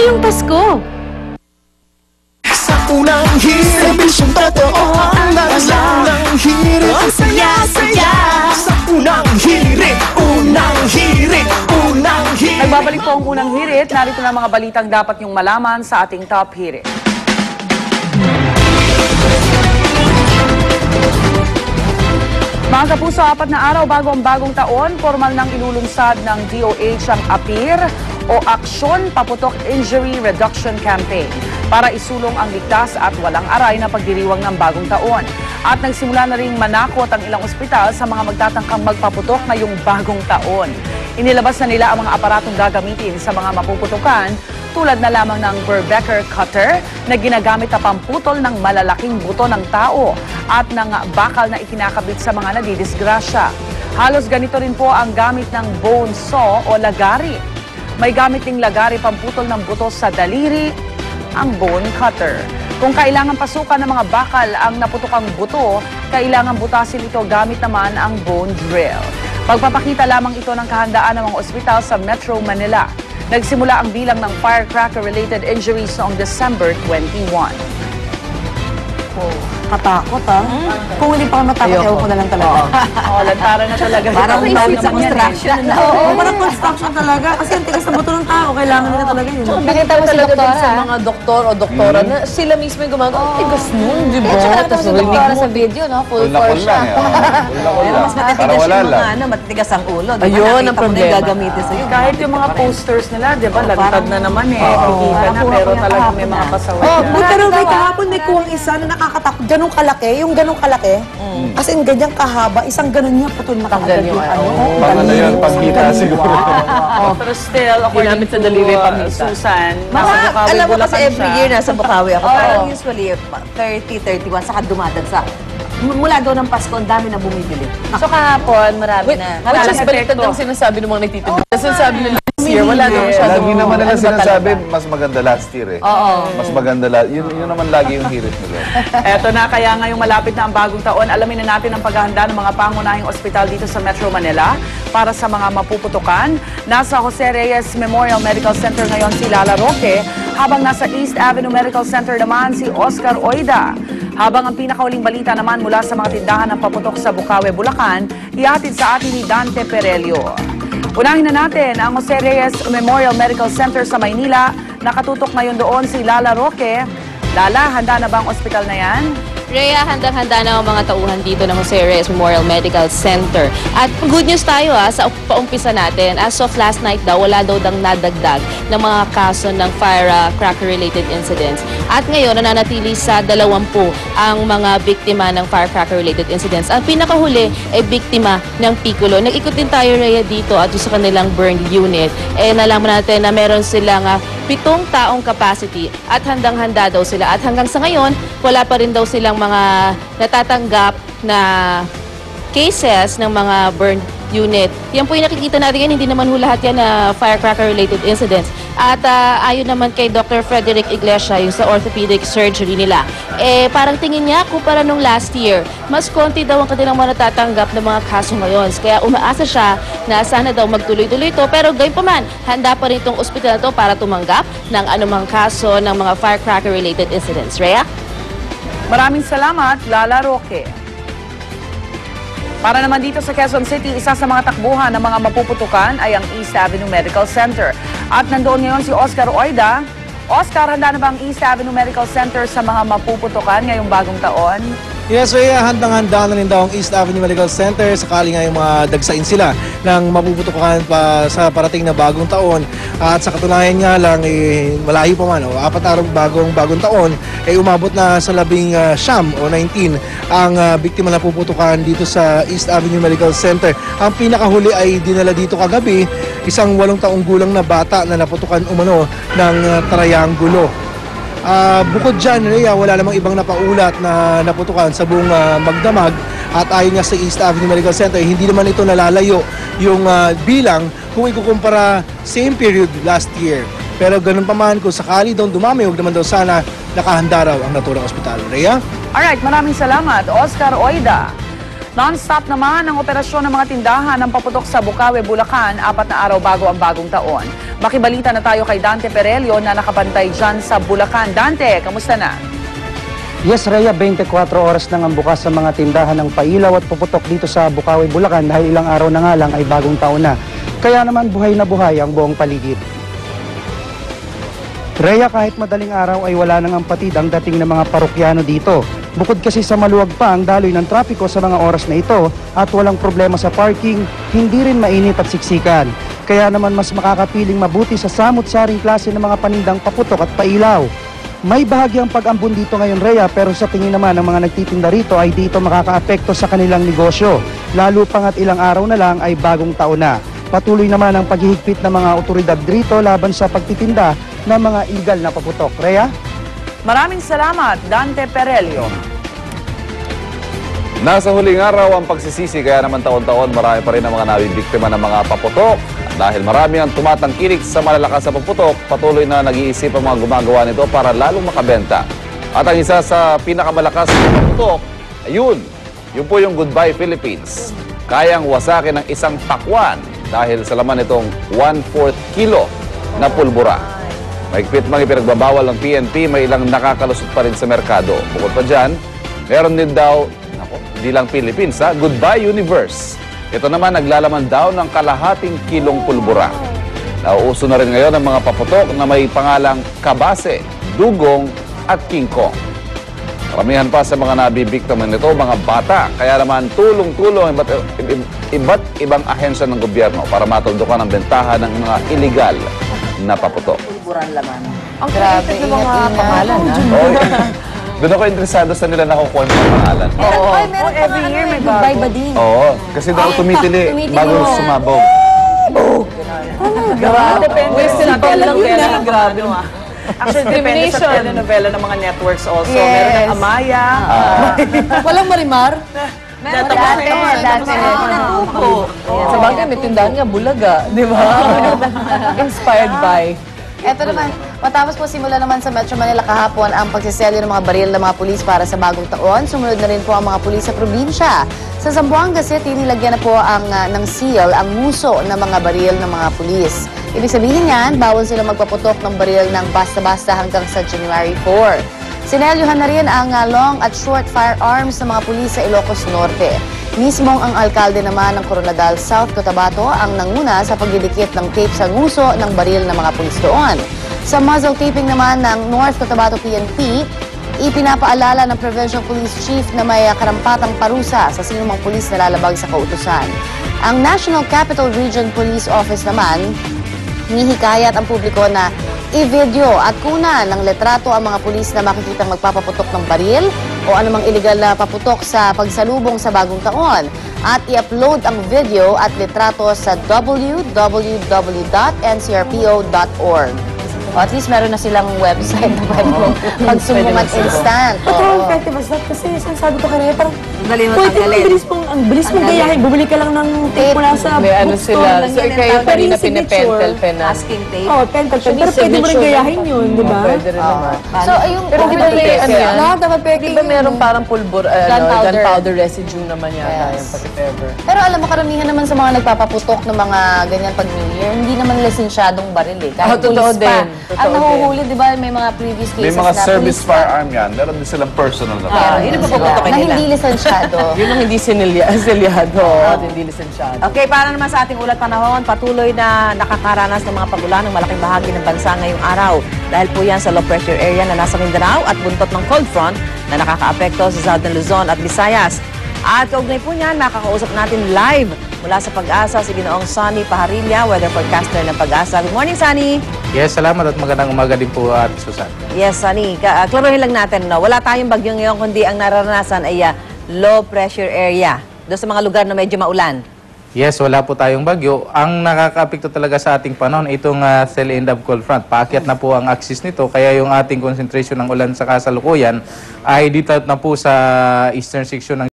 ngayong Pasko. Sa unang hirit, serbisyong totoo ang ng hirit. Ang saya-saya. Sa unang hirit, unang hirit, unang hirit. Nagbabalik po ang unang hirit. Narito na mga balitang dapat niyong malaman sa ating top hirit. Mga kapuso, 4 na araw bago ang bagong taon, formal nang ilulunsad ng DOH ang APIR o Aksyon Paputok Injury Reduction Campaign para isulong ang ligtas at walang aray na pagdiriwang ng bagong taon. At nagsimula na ring manakot ang ilang ospital sa mga magtatangkang magpaputok ngayong bagong taon. Inilabas na nila ang mga aparatong gagamitin sa mga mapuputukan tulad na lamang ng Berbecker cutter na ginagamit na pamputol ng malalaking buto ng tao at ng bakal na ikinakabit sa mga nadidisgrasya. Halos ganito rin po ang gamit ng bone saw o lagari. May gamit ding lagari pamputol ng buto sa daliri, ang bone cutter. Kung kailangan pasukan ng mga bakal ang naputukang buto, kailangan butasin ito gamit naman ang bone drill. Pagpapakita lamang ito ng kahandaan ng mga ospital sa Metro Manila. Nagsimula ang bilang ng firecracker-related injuries noong December 21. Oh, katakot Kung hindi pa ako natakot, ewan ko na lang talaga. Lantaran na talaga. Parang Ito sa construction. Parang construction talaga. Kasi ang tigas na buto ng tao, kailangan nila talaga yun. Nakita mo si doktora sa mga doktor o doktora na sila mismo yung gumagawa. Tigas nun, di ba? Nakita mo si doktora sa video, no? Full force siya. Mas matitigas yung mga matitigas ang ulo. Ayun ang problema. Gagamitin sa'yo. Kahit yung mga posters nila, di ba, lantad na naman Nakikita na, pero talagang may mga pasaway na. Pero may kahapon may kuwang isa na nakakatakot. Ganong kalaki, yung ganong kalaki. As in, ganyang kahaba, isang ganon niya putol na kaagad yung Paano yan, pagkita siguro. Pero still, according to Susan, nasa Bukawi, alam mo kasi Bulacan every siya. year nasa Bukawi ako. Parang usually 30, 31, saka dumadagsa. Mula daw ng Pasko, ang dami na bumibili. So kahapon, marami na. Which is baliktad lang sinasabi ng mga nagtitinda. Kasi sabi nila this year, wala daw masyadong... Lagi naman nila sinasabi, mas maganda last year Mas maganda yun naman lagi yung hirit nila. Eto na, kaya ngayong malapit na ang bagong taon, alamin na natin ang paghahanda ng mga pangunahing ospital dito sa Metro Manila para sa mga mapuputukan. Nasa Jose Reyes Memorial Medical Center ngayon si Lala Roque, habang nasa East Avenue Medical Center naman si Oscar Oida. Habang ang pinakahuling balita naman mula sa mga tindahan ng paputok sa Bukawi, Bulacan, ihatid sa atin ni Dante Perelio. Unahin na natin ang Jose Reyes Memorial Medical Center sa Maynila. Nakatutok ngayon doon si Lala Roque. Lala, handa na ba ang ospital na yan? Rhea, handang-handa na ang mga tauhan dito ng Jose Reyes Memorial Medical Center. At good news tayo sa paumpisa natin. As of last night daw, wala daw nadagdag ng mga kaso ng firecracker-related incidents. At ngayon, nananatili sa 20 ang mga biktima ng firecracker-related incidents. Ang pinakahuli ay biktima ng Piccolo. Nag-ikot din tayo, Rhea, dito at sa kanilang burn unit. Nalaman natin na meron silang 7 taong capacity at handang-handa daw sila. At hanggang sa ngayon, wala pa rin daw silang mga natatanggap na cases ng mga burn unit. Yan po yung nakikita natin yan, hindi naman lahat yan na firecracker-related incidents. At ayon naman kay Dr. Frederick Iglesia, yung sa orthopedic surgery nila, parang tingin niya kumpara nung last year, mas konti daw ang kanilang mga natatanggap ng mga kaso ngayon. Kaya umaasa siya na sana daw magtuloy-tuloy ito. Pero gayon pa man, handa pa rin itong ospital na ito para tumanggap ng anumang kaso ng mga firecracker-related incidents. Rhea? Maraming salamat, Lala Roque. Para naman dito sa Quezon City, isa sa mga takbuhan ng mga mapuputukan ay ang East Avenue Medical Center. At nandoon ngayon si Oscar Oida. Oscar, handa na ba ang East Avenue Medical Center sa mga mapuputukan ngayong bagong taon? Yes, Rhea, handang-handa na rin daw ang East Avenue Medical Center sakali nga yung mga dagsain sila ng mapuputukan pa sa parating na bagong taon. At sa katunayan nga lang, malayo pa man, 4 araw bagong taon, umabot na sa 19 ang biktima na puputukan dito sa East Avenue Medical Center. Ang pinakahuli ay dinala dito kagabi, isang 8 taong gulang na bata na naputukan umano ng triangulo. Bukod dyan, Rhea, wala namang ibang napaulat na naputukan sa buong magdamag. At ayon nga sa East Avenue Medical Center, hindi naman ito nalalayo yung bilang kung ikukumpara same period last year. Pero ganun pa man, kung sakali daw dumami, huwag naman daw sana nakahanda raw ang naturang ospital. Rhea? Alright, maraming salamat, Oscar Oida. Non-stop naman ang operasyon ng mga tindahan ng paputok sa Bukawi, Bulacan, 4 na araw bago ang bagong taon. Makibalita na tayo kay Dante Perelio na nakabantay dyan sa Bulacan. Dante, kamusta na? Yes, Rhea, 24 oras nang ang bukas sa mga tindahan ng pailaw at puputok dito sa Bukawi, Bulacan dahil ilang araw na nga lang ay bagong taon na. Kaya naman buhay na buhay ang buong paligid. Rhea, kahit madaling araw ay wala nang ampatid ang dating ng mga parokyano dito. Bukod kasi sa maluwag pa ang daloy ng trapiko sa mga oras na ito at walang problema sa parking, hindi rin mainit at siksikan. Kaya naman mas makakapiling mabuti sa samut-saring klase ng mga panindang paputok at pailaw. May bahagyang pag-ambon dito ngayon, Rhea, pero sa tingin naman ng mga nagtitinda rito ay dito makakaapekto sa kanilang negosyo. Lalo pangat ilang araw na lang ay bagong taon na. Patuloy naman ang paghihigpit ng mga otoridad dito laban sa pagtitinda ng mga illegal na paputok. Rhea? Maraming salamat, Dante Perelio. Nasa huling araw ang pagsisisi, kaya naman taon-taon marami pa rin ang mga nabibiktima ng mga paputok. Dahil marami ang tumatangkilik sa malalakas sa paputok, patuloy na nag-iisip ang mga gumagawa nito para lalong makabenta. At ang isa sa pinakamalakas na paputok, ayun, yun po yung Goodbye Philippines. Kayang wasakin ng isang takwan dahil sa laman itong 1/4 kilo na pulbura. Mahigpit mga ipinagbabawal ng PNP, may ilang nakakalusot pa rin sa merkado. Bukod pa dyan, meron din daw, hindi lang Philippines, Goodbye Universe. Ito naman naglalaman daw ng kalahating kilong pulbura. Nauuso na rin ngayon ang mga paputok na may pangalang kabase, dugong at King Kong. Karamihan pa sa mga nabibiktima nito, mga bata. Kaya naman tulong-tulong iba't ibang ahensya ng gobyerno para matuldukan ang bentahan ng mga illegal na paputok. Ang grabe, yung mga pangalan, Doon ako interesado sa nila nakukuha yung mga pangalan. Oo, Every year may goodbye ba din? Oo, kasi daw tumitili bago sumabog. Depende sa telenovela. Grabe. Actually, depende sa telenovela ng mga networks also. Yes. Meron ng Amaya. Walang Marimar? Dati. Sa bagay, may tindahan nga, Bulaga, di ba? Inspired by. Eto naman, matapos po simula naman sa Metro Manila kahapon ang pagsiselyo ng mga baril ng mga pulis para sa bagong taon, sumunod na rin po ang mga pulis sa probinsya. Sa Zamboanga City, nilagyan na po ng seal ang muso ng mga baril ng mga pulis. Ibig sabihin yan, bawal sila magpaputok ng baril ng basta-basta hanggang sa January 4. Sinelyuhan na rin ang long at short firearms ng mga pulis sa Ilocos Norte. Mismong ang alkalde naman ng Coronadal South Cotabato ang nanguna sa pagdidikit ng tape sa nguso ng baril ng mga pulis doon. Sa muzzle taping naman ng North Cotabato PNP, ipinapaalala ng Provincial Police Chief na may karampatang parusa sa sinumang pulis na lalabag sa kautusan. Ang National Capital Region Police Office naman, hinihikayat ang publiko na i-video at kunan ng letrato ang mga pulis na makikitang magpapaputok ng baril o anumang iligal na paputok sa pagsalubong sa bagong taon at i-upload ang video at litrato sa www.ncrpo.org. O at least meron na silang website na pwede mong pagsumbungan instant. Ito, effective as that kasi sabi ko kanina, parang Dali mo pwede tanggalin. ang bilis mong gayahin. Bumili ka lang ng tape mula sa May ano bookstore. sila. So, kayo kanina pinapentel pen na. Asking tape. Oh, pentel pen. Pero pwede mo rin gayahin yun, di ba? Pwede rin naman. So, yung Pero di ba may ano yan? Lahat dapat pwede. Di ba meron parang pulbur, Gunpowder. gunpowder residue naman yata Yes. yung pati ever. Pero alam mo, karamihan naman sa mga nagpapaputok ng mga ganyan pag New Year, hindi naman lisensyadong baril eh. Kahit totoo police pa. din. Totoo Ang nahuhuli, di ba, may mga previous May cases mga na service police pa. firearm yan. Meron din silang personal na Meron firearm. yun ang sila papaputokin na nila. hindi lisensyado. Yun ang hindi selyado at hindi lisensyado. Okay, para naman sa ating ulat panahon, patuloy na nakakaranas ng mga pagulan ng malaking bahagi ng bansa ngayong araw. Dahil po yan sa low pressure area na nasa Mindanao at buntot ng cold front na nakakaapekto sa Southern Luzon at Visayas. At kaugnay po niyan, makakausap natin live mula sa Pag-asa si Ginoong Sunny Paharilla, weather forecaster ng Pag-asa. Good morning, Sunny! Yes, salamat at magandang umaga din po at Susan. Yes, Sunny. Klaruhin lang natin, no? Wala tayong bagyo ngayon, kundi ang nararanasan ay low pressure area. Doon sa mga lugar na medyo maulan. Yes, wala po tayong bagyo. Ang nakakaapekto talaga sa ating panahon, itong cell end of cold front. Paakyat na po ang axis nito, kaya yung ating concentration ng ulan sa kasalukuyan ay dito na po sa eastern section ng